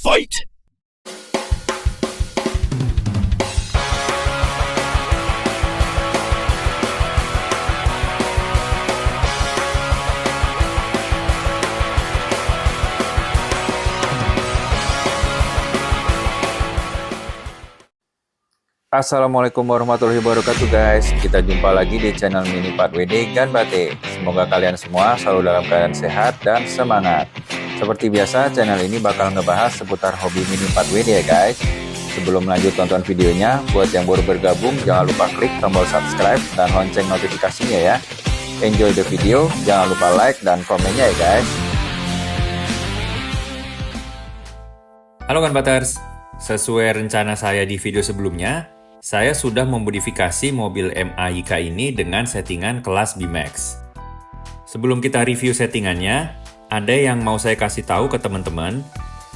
Fight! Assalamualaikum warahmatullahi wabarakatuh guys. Kita jumpa lagi di channel Mini 4WD Ganbate. Semoga kalian semua selalu dalam keadaan sehat dan semangat. Seperti biasa, channel ini bakal ngebahas seputar hobi Mini 4WD ya guys. Sebelum lanjut tonton videonya, buat yang baru bergabung jangan lupa klik tombol subscribe dan lonceng notifikasinya ya. Enjoy the video, jangan lupa like dan komennya ya guys. Halo Ganbaters, sesuai rencana saya di video sebelumnya, saya sudah memodifikasi mobil MA-YK ini dengan settingan kelas B-Max. Sebelum kita review settingannya, ada yang mau saya kasih tahu ke teman-teman.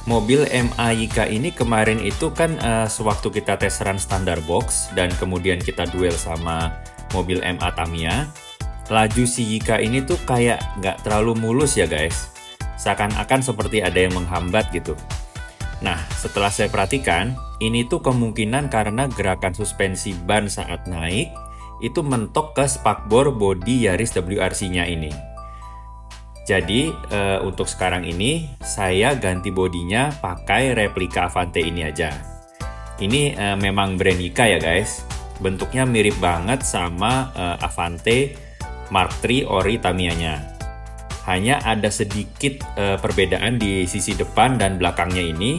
Mobil MA-YK ini kemarin itu kan sewaktu kita tes run standar box dan kemudian kita duel sama mobil MA Tamiya, laju si YK ini tuh kayak nggak terlalu mulus ya guys. Seakan-akan seperti ada yang menghambat gitu. Nah, setelah saya perhatikan, ini tuh kemungkinan karena gerakan suspensi ban saat naik itu mentok ke spakbor bodi Yaris WRC-nya ini. Jadi, untuk sekarang ini, saya ganti bodinya pakai replika Avante ini aja. Ini memang brand YK ya guys. Bentuknya mirip banget sama Avante Mark III Ori Tamiya-nya. Hanya ada sedikit perbedaan di sisi depan dan belakangnya ini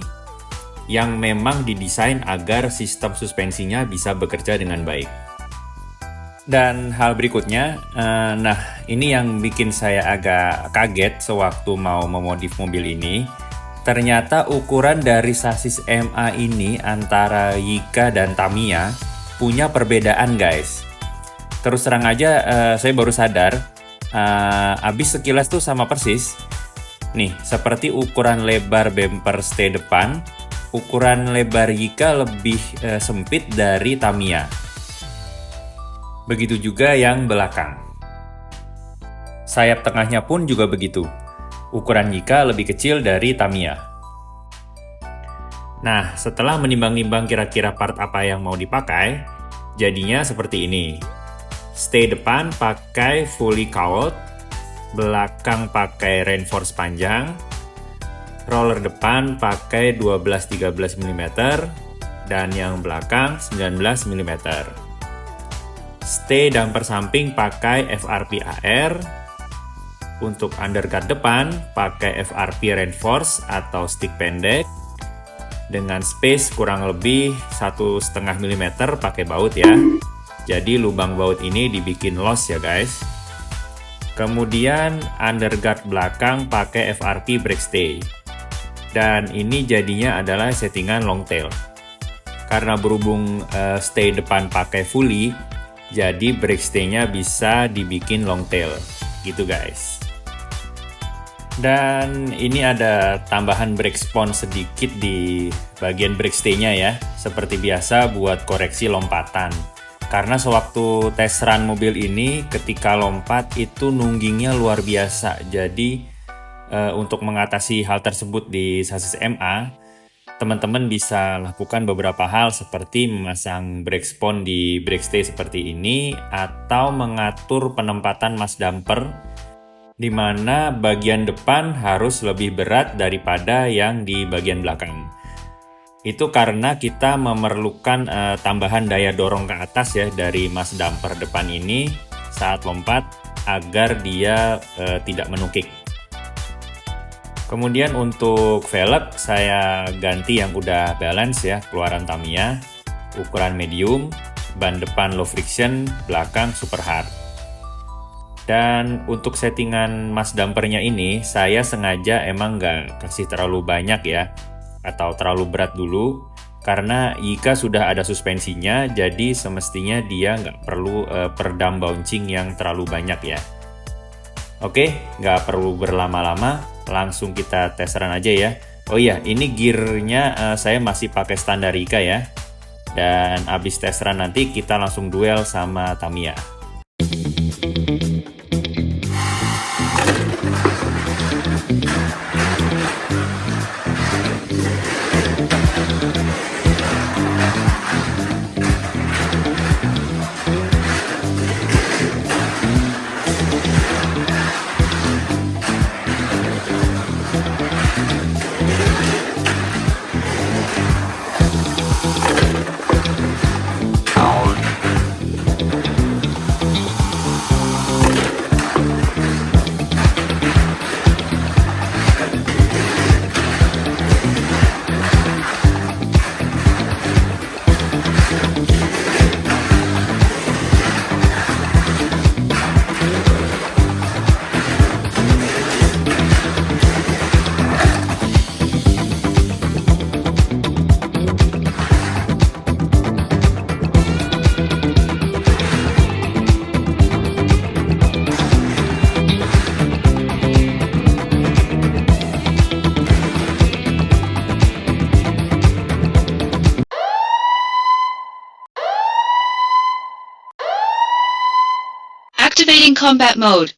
yang memang didesain agar sistem suspensinya bisa bekerja dengan baik. Dan hal berikutnya, nah ini yang bikin saya agak kaget sewaktu mau memodif mobil ini. Ternyata ukuran dari sasis MA ini antara YK dan Tamiya punya perbedaan guys. Terus terang aja saya baru sadar, abis sekilas tuh sama persis. Nih, seperti ukuran lebar bumper stay depan, ukuran lebar YK lebih sempit dari Tamiya. Begitu juga yang belakang. Sayap tengahnya pun juga begitu. Ukuran YK lebih kecil dari Tamiya. Nah, setelah menimbang-nimbang kira-kira part apa yang mau dipakai, jadinya seperti ini. Stay depan pakai fully cowled, belakang pakai reinforce panjang, roller depan pakai 12-13 mm, dan yang belakang 19 mm. Stay damper samping pakai FRP AR, untuk underguard depan pakai FRP reinforce atau stick pendek, dengan space kurang lebih 1,5 mm pakai baut ya. Jadi lubang baut ini dibikin loss ya guys. Kemudian underguard belakang pakai FRP brake stay. Dan ini jadinya adalah settingan long tail. Karena berhubung stay depan pakai fully, jadi brake stay-nya bisa dibikin long tail. Gitu guys. Dan ini ada tambahan brake spon sedikit di bagian brake stay-nya ya. Seperti biasa buat koreksi lompatan. Karena sewaktu tes run mobil ini, ketika lompat itu nunggingnya luar biasa. Jadi untuk mengatasi hal tersebut di sasis MA, teman-teman bisa lakukan beberapa hal seperti memasang brake spon di brake stay seperti ini, atau mengatur penempatan mass damper di mana bagian depan harus lebih berat daripada yang di bagian belakang. Itu karena kita memerlukan tambahan daya dorong ke atas ya dari mass damper depan ini saat lompat agar dia tidak menukik. Kemudian untuk velg saya ganti yang udah balance ya, keluaran Tamiya, ukuran medium, ban depan low friction, belakang super hard. Dan untuk settingan mass dampernya ini saya sengaja emang nggak kasih terlalu banyak ya, atau terlalu berat dulu, karena YK sudah ada suspensinya, jadi semestinya dia nggak perlu peredam bouncing yang terlalu banyak ya. Oke, nggak perlu berlama-lama, langsung kita tes run aja ya. Oh iya, ini gearnya saya masih pakai standar YK ya. Dan abis tes run nanti kita langsung duel sama Tamiya. Activating combat mode.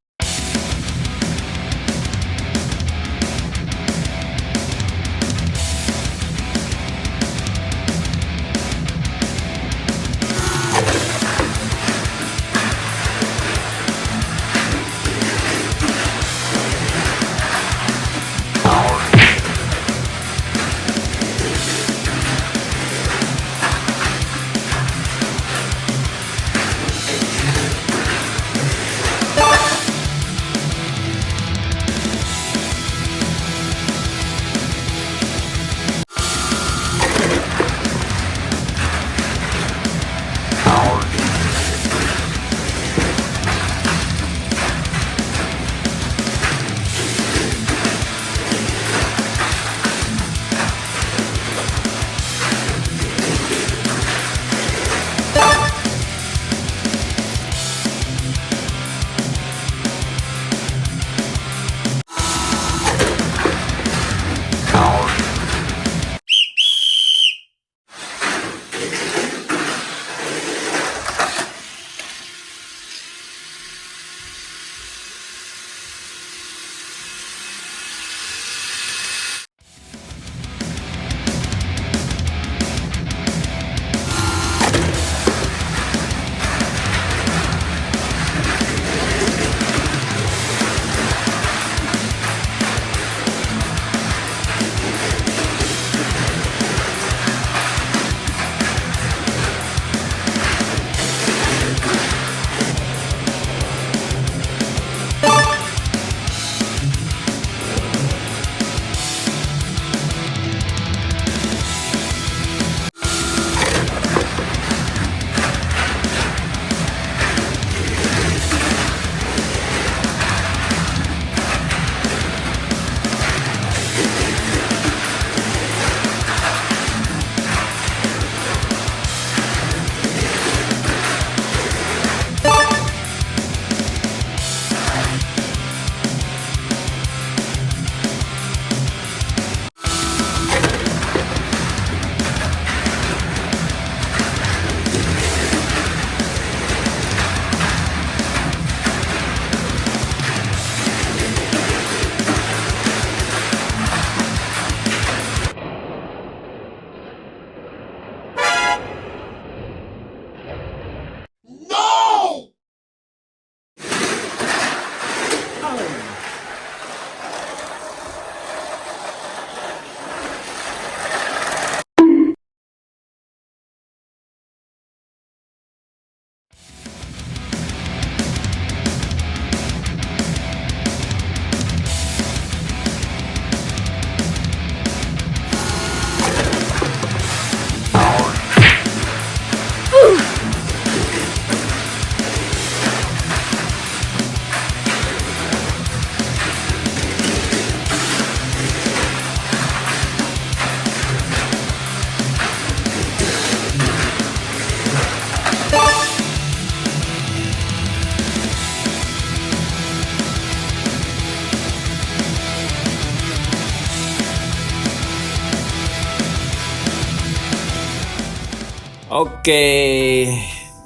Oke,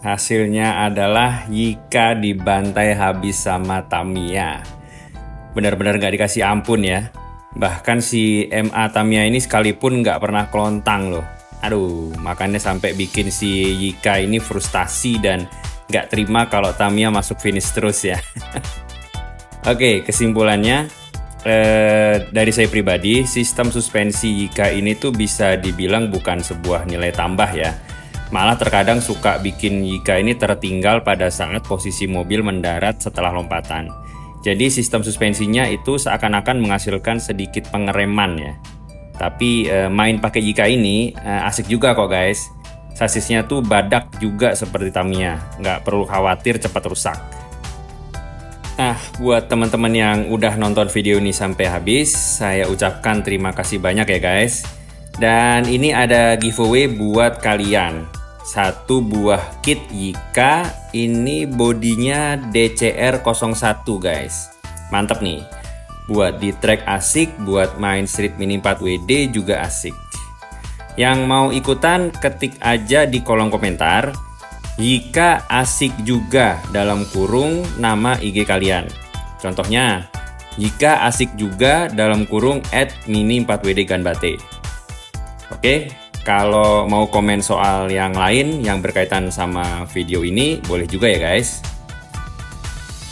hasilnya adalah Yika dibantai habis sama Tamiya. Benar-benar nggak dikasih ampun ya. Bahkan si MA Tamiya ini sekalipun nggak pernah kelontang loh. Aduh, makanya sampai bikin si Yika ini frustasi dan nggak terima kalau Tamiya masuk finish terus ya. Oke, kesimpulannya dari saya pribadi, sistem suspensi Yika ini tuh bisa dibilang bukan sebuah nilai tambah ya. Malah terkadang suka bikin Yika ini tertinggal pada saat posisi mobil mendarat setelah lompatan. Jadi sistem suspensinya itu seakan-akan menghasilkan sedikit pengereman ya. Tapi main pakai Yika ini asik juga kok guys. Sasisnya tuh badak juga seperti Tamiya, nggak perlu khawatir cepat rusak. Nah, buat teman-teman yang udah nonton video ini sampai habis, saya ucapkan terima kasih banyak ya guys. Dan ini ada giveaway buat kalian. Satu buah kit Yika, ini bodinya DCR01 guys. Mantap nih. Buat di track asik, buat main Street Mini 4WD juga asik. Yang mau ikutan ketik aja di kolom komentar Yika asik juga dalam kurung nama IG kalian. Contohnya, Yika asik juga dalam kurung @mini4wdganbate. Oke, kalau mau komen soal yang lain yang berkaitan sama video ini, boleh juga ya guys.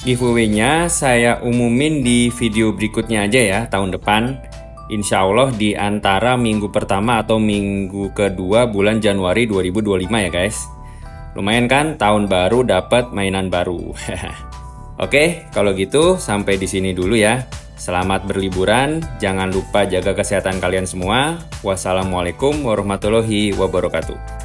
Giveaway-nya saya umumin di video berikutnya aja ya, tahun depan. Insya Allah di antara minggu pertama atau minggu kedua bulan Januari 2025 ya guys. Lumayan kan, tahun baru dapat mainan baru. Oke, kalau gitu sampai di sini dulu ya. Selamat berliburan, jangan lupa jaga kesehatan kalian semua. Wassalamualaikum warahmatullahi wabarakatuh.